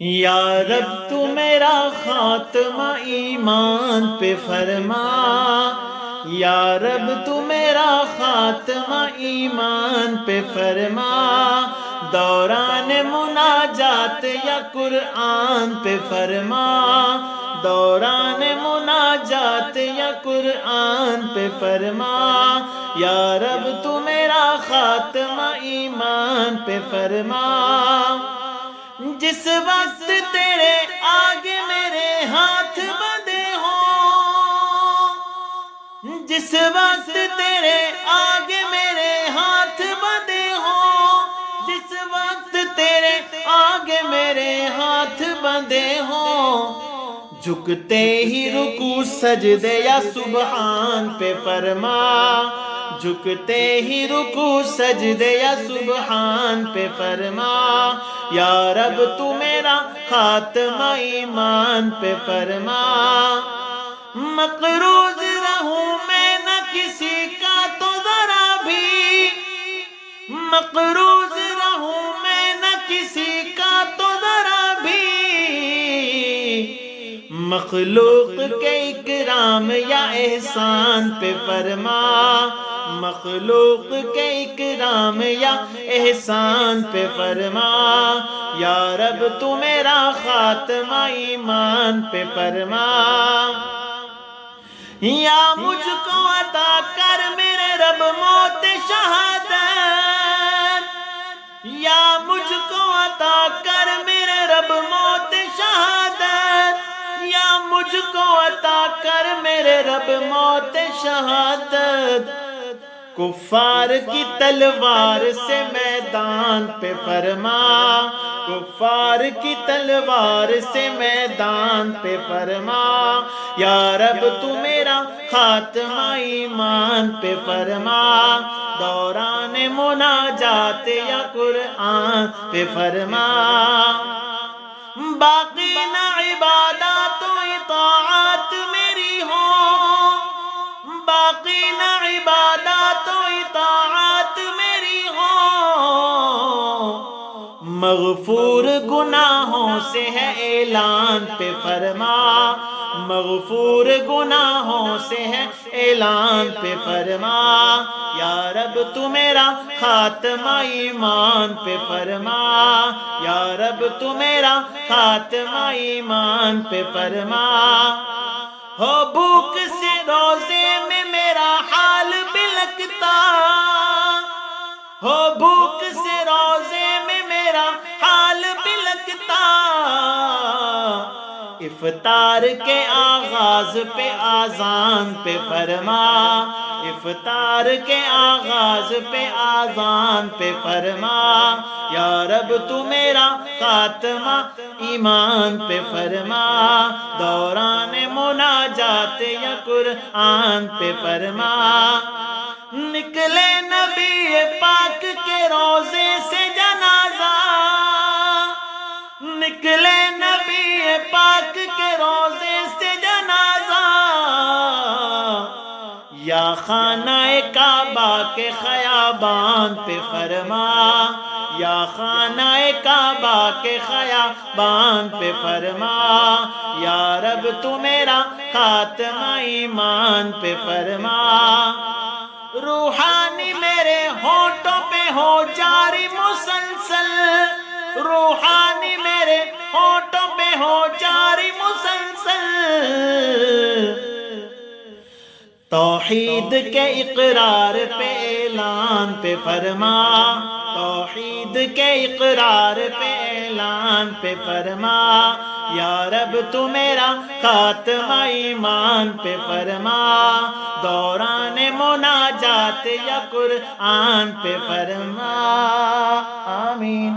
یا رب تو میرا خاتمہ ایمان پہ فرما، یا رب تو میرا خاتمہ ایمان پہ فرما، دوران مناجات یا قرآن پہ فرما، دوران مناجات یا قرآن پہ فرما، یا رب تو میرا خاتمہ ایمان پہ فرما۔ جس وقت تیرے آگے میرے ہاتھ بندھے ہوں، جس وقت تیرے آگے میرے ہاتھ بندھے ہوں، جس وقت تیرے آگے میرے ہاتھ بندھے ہوں، جھکتے ہی رکوع سجدے یا سبحان پہ فرما، جھکتے ہی رکوع سجدے یا سبحان پہ فرما، یا رب تو میرا خاتمہ ایمان پہ فرما۔ مقروض رہوں میں نہ کسی کا تو ذرا بھی، مقروض رہوں میں نہ کسی کا تو ذرا بھی، مخلوق کے اکرام یا احسان پہ فرما، مخلوق کے اکرام یا احسان پہ فرما، یا رب تو میرا خاتمہ ایمان پہ فرما۔ یا مجھ کو عطا کر میرے رب موت شہادت، یا مجھ کو عطا کر میرے رب موت شہادت، یا مجھ کو عطا کر میرے رب موت شہادت، کفار کی تلوار سے میدان پہ فرما، کفار کی تلوار سے میدان پہ فرما، یا رب تو میرا خاتمہ ایمان پہ فرما، دوران مناجات یا قرآن پہ فرما۔ باقی نہ عبادات و اطاعت میری ہو، باقی نہ عبادات و اطاعت میری ہو، مغفور گناہوں سے ہے اعلان پہ فرما، مغفور گناہوں سے ہے اعلان پہ فرما، یا رب تو میرا خاتمہ ایمان پہ فرما، یا رب تو میرا خاتمہ ایمان پہ فرما۔ ہو بھوک سے روزے میں میرا حال بلکتا، ہو بھوک سے روزے میں میرا حال بلکتا، افطار کے آغاز پہ آذان پہ فرما، افطار کے آغاز پہ آذان پہ فرما، یا رب تو میرا خاتمہ ایمان پہ فرما، دوران مناجات یا قرآن پہ فرما۔ نکلے نبی پاک کے روزے سے جنازہ، نکلے نبی پاک کے روزے سے جنازہ، یا خانہ کعبہ کے خیابان پہ فرما، یا خانہ کعبہ کے خیابان پہ فرما، یا رب تو میرا خاتمہ ایمان پہ فرما۔ روحانی میرے ہونٹوں پہ ہو جاری مسلسل، روحانی میرے ہونٹوں پہ ہو جاری مسلسل، توحید کے اقرار پہ اعلان پہ فرما، توحید کے اقرار پہ اعلان پہ فرما، یا رب تو میرا خاتمہ ایمان پہ فرما، دوران مناجات یا قرآن پہ فرما۔ آمین۔